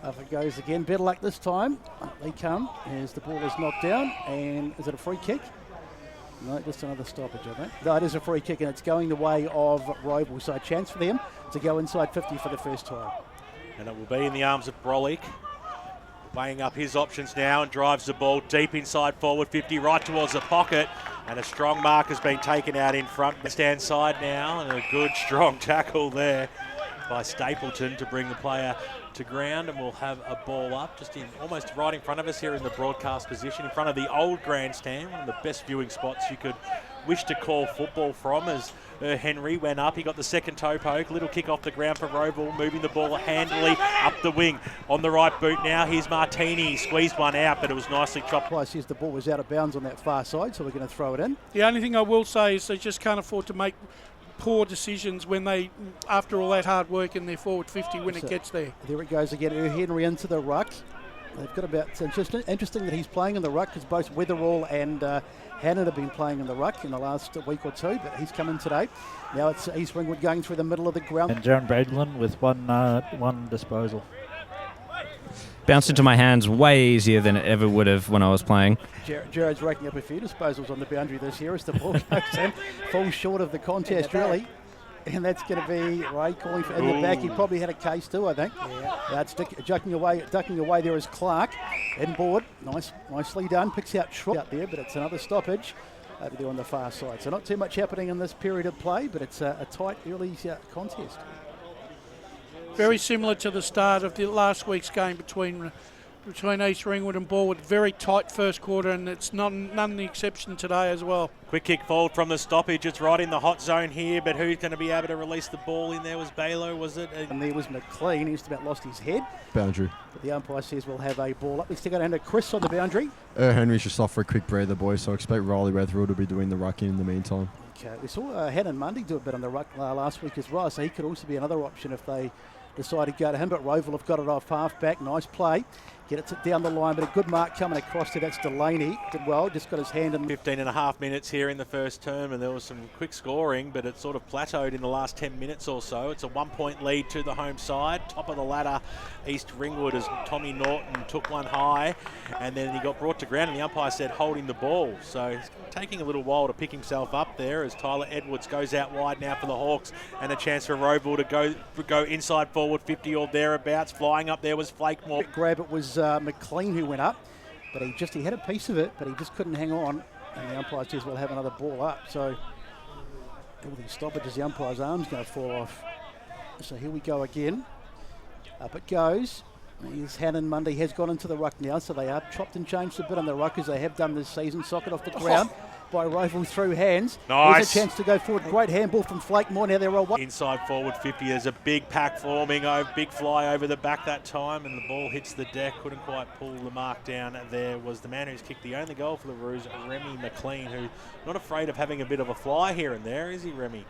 Up it goes again. Better luck this time. Up they come as the ball is knocked down. And is it a free kick? No, just another stoppage, I think. No, it is a free kick, and it's going the way of Roval. So a chance for them to go inside 50 for the first time. And it will be in the arms of Brolick. Weighing up his options now and drives the ball deep inside forward 50, right towards the pocket. And a strong mark has been taken out in front. Stand side now, and a good strong tackle there by Stapleton to bring the player to ground, and we'll have a ball up just in almost right in front of us here in the broadcast position, in front of the old grandstand, one of the best viewing spots you could wish to call football from. As Henry went up, he got the second toe poke, little kick off the ground for Roval, moving the ball handily up the wing on the right boot now. Here's Martini, squeezed one out, but it was nicely chopped. Price says the ball was out of bounds on that far side, so we're going to throw it in. The only thing I will say is they just can't afford to make poor decisions when they, after all that hard work in their forward 50 when it gets there. There it goes again. Henry into the ruck. They've got about, it's interesting that he's playing in the ruck because both Weatherall and Hannon have been playing in the ruck in the last week or two, but he's come in today. Now it's East Ringwood going through the middle of the ground. And Jaron Bradlin with one disposal. Bounced into my hands way easier than it ever would have when I was playing. Jared's racking up a few disposals on the boundary this year as the ball goes in. Falls short of the contest, really. And that's going to be Ray calling for in the back. He probably had a case too, I think. Yeah. It's ducking away there is Clark. Inboard, nicely done. Picks out Troy out there, but it's another stoppage over there on the far side. So not too much happening in this period of play, but it's a tight early contest. Very similar to the start of the last week's game between East Ringwood and Ballwood. Very tight first quarter, and it's none the exception today as well. Quick kick forward from the stoppage. It's right in the hot zone here, but who's going to be able to release the ball in there? Was Balo, was it? And there was McLean. He just about lost his head. Boundary. But the umpire says we'll have a ball up. Let's take it down to Chris on the boundary. Henry's just off for a quick breather, boys, so I expect Riley Weatherall to be doing the rucking in the meantime. Okay, we saw Hannon Mundy do a bit on the ruck last week as well, so he could also be another option if they decide to go to him, but Roval have got it off half back. Nice play. Get it down the line, but a good mark coming across there. That's Delaney. Did well, just got his hand in. 15 and a half minutes here in the first term, and there was some quick scoring, but it sort of plateaued in the last 10 minutes or so. It's a 1-point lead to the home side. Top of the ladder, East Ringwood, as Tommy Norton took one high, and then he got brought to ground, and the umpire said holding the ball. So he's taking a little while to pick himself up there as Tyler Edwards goes out wide now for the Hawks, and a chance for Roval to go inside forward 50 or thereabouts. Flying up there was Flakemore. Grab it was McLean who went up, but he had a piece of it, but he just couldn't hang on, and the umpire says we'll have another ball up. So all these stoppages, the umpire's arm's going to fall off. So here we go again. Up it goes. Here's Hannon Mundy has gone into the ruck now, so they are chopped and changed a bit on the ruck as they have done this season. Socket off the ground by Roval through hands. Nice. There's a chance to go forward. Great handball from Flakemore. Now they're all one. Inside forward 50. There's a big pack forming. Big fly over the back that time, and the ball hits the deck. Couldn't quite pull the mark down. There was the man who's kicked the only goal for the Roos, Remy McLean, who not afraid of having a bit of a fly here and there, is he, Remy?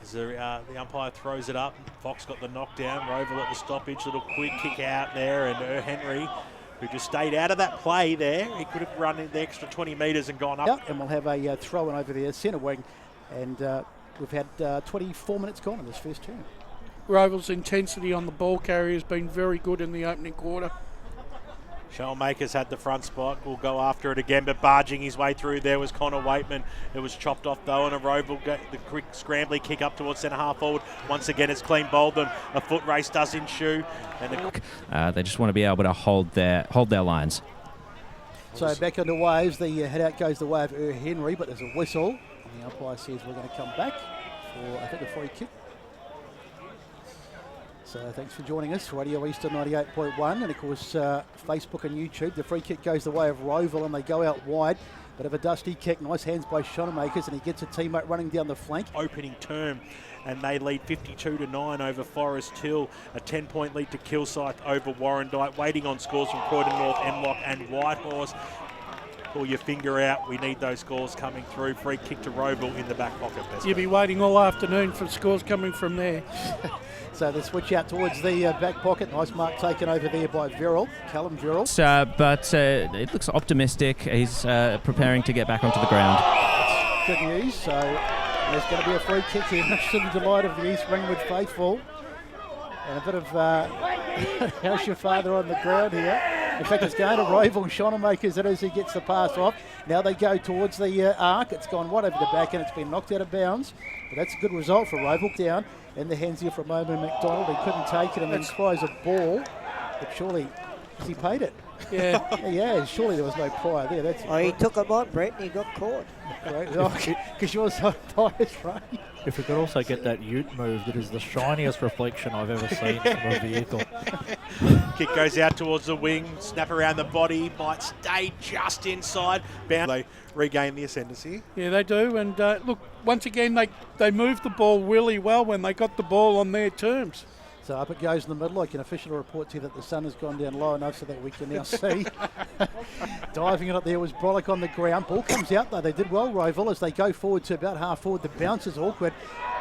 As the umpire throws it up, Fox got the knockdown. Roval at the stoppage. Little quick kick out there, and Henry, who just stayed out of that play there. He could have run in the extra 20 metres and gone up. Yep, and we'll have a throw-in over there, centre wing. And we've had 24 minutes gone in this first term. Roval's intensity on the ball carrier has been very good in the opening quarter. Shellmaker's had the front spot. Will go after it again, but barging his way through there was Connor Waitman. It was chopped off though, and a Roval got the quick scrambly kick up towards centre half forward. Once again, it's clean bowled them. A foot race does ensue. And they just want to be able to hold their lines. So back on the waves, the head out goes the way of Henry, but there's a whistle. And the umpire says we're going to come back for, I think, a free kick. So thanks for joining us, Radio Eastern 98.1, and of course Facebook and YouTube. The free kick goes the way of Roval, and they go out wide. Bit of a dusty kick, nice hands by Shonemakers, and he gets a teammate running down the flank. Opening term, and they lead 52-9 over Forest Hill. A 10-point lead to Kilsyth over Warrandyte. Waiting on scores from Croydon North, Emlock and Whitehorse. Pull your finger out. We need those scores coming through. Free kick to Roval in the back pocket. You'll be waiting all afternoon for scores coming from there. So they switch out towards the back pocket. Nice mark taken over there by Verrill, Callum Verrill. But it looks optimistic. He's preparing to get back onto the ground. That's good news. So there's going to be a free kick here, much to the delight of the East Ringwood faithful. And a bit of How's your father on the ground here? In fact, it's going to rival Shonemakers as he gets the pass off. Now they go towards the arc. It's gone right over the back and it's been knocked out of bounds. But that's a good result for Roval. Down in the hands here from Omen McDonald. He couldn't take it and then tries a ball. But surely, has he paid it? Yeah. Yeah, surely there was no prior there. That's Oh, he took him on, Brett, and he got caught. great. Because you're so biased, right? If we could also get that ute move, that is the shiniest reflection I've ever seen from a vehicle. Kick goes out towards the wing, snap around the body, might stay just inside. Bound. They regain the ascendancy. Yeah, they do. And look, once again, they moved the ball really well when they got the ball on their terms. So up it goes in the middle. I can officially report to you that the sun has gone down low enough so that we can now see. Diving it up there was Brolick on the ground. Ball comes out though. They did well, Roval, as they go forward to about half forward. The bounce is awkward.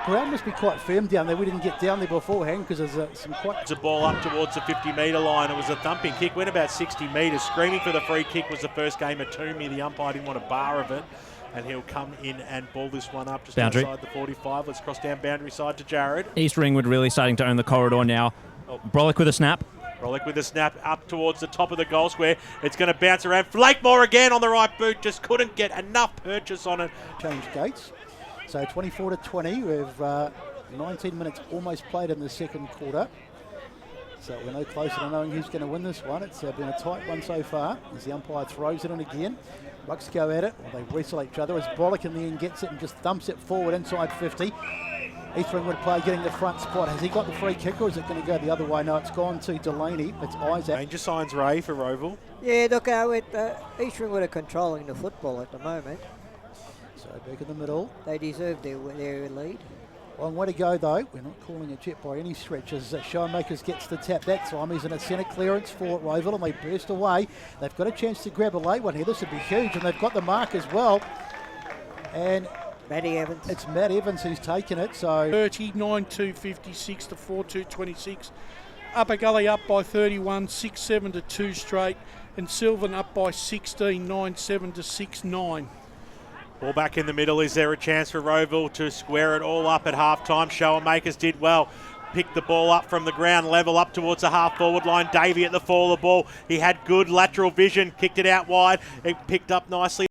Ground must be quite firm down there. We didn't get down there beforehand because there's some quite... It's a ball up towards the 50-metre line. It was a thumping kick. Went about 60 metres. Screaming for the free kick was the first game at Toomey. The umpire didn't want a bar of it. And he'll come in and ball this one up just Boundary. outside the 45. Let's cross down boundary side to Jared. East Ringwood really starting to own the corridor now. Brolick with a snap. Brolick with a snap up towards the top of the goal square. It's going to bounce around. Flakemore again on the right boot. Just couldn't get enough purchase on it. Change gates. So 24-20. We've 19 minutes almost played in the second quarter. So we're no closer to knowing who's going to win this one. It's been a tight one so far as the umpire throws it in again. Bucks go at it, or they wrestle each other as Brolick in the end gets it and just thumps it forward inside 50. East Ringwood player getting the front spot. Has he got the free kick or is it going to go the other way? No, it's gone to Delaney. It's Isaac. Danger signs Ray for Roval. Yeah, look, East Ringwood are controlling the football at the moment. So back in the middle. They deserve their lead. Long way to go though. We're not calling it yet by any stretch as Shonemakers gets the tap that time. He's in a centre clearance for Roval and they burst away. They've got a chance to grab a late one here. This would be huge and they've got the mark as well. And Matty Evans. it's Matt Evans who's taken it. So 39-256 to 42-26. Upper Gully up by 31, 6-7 to 2 straight. And Sylvan up by 16, 9-7 to 6-9. Ball back in the middle. Is there a chance for Roval to square it all up at half-time? Showemakers did well. Picked the ball up from the ground level up towards the half-forward line. Davey at the fall of the ball. He had good lateral vision. Kicked it out wide. It picked up nicely.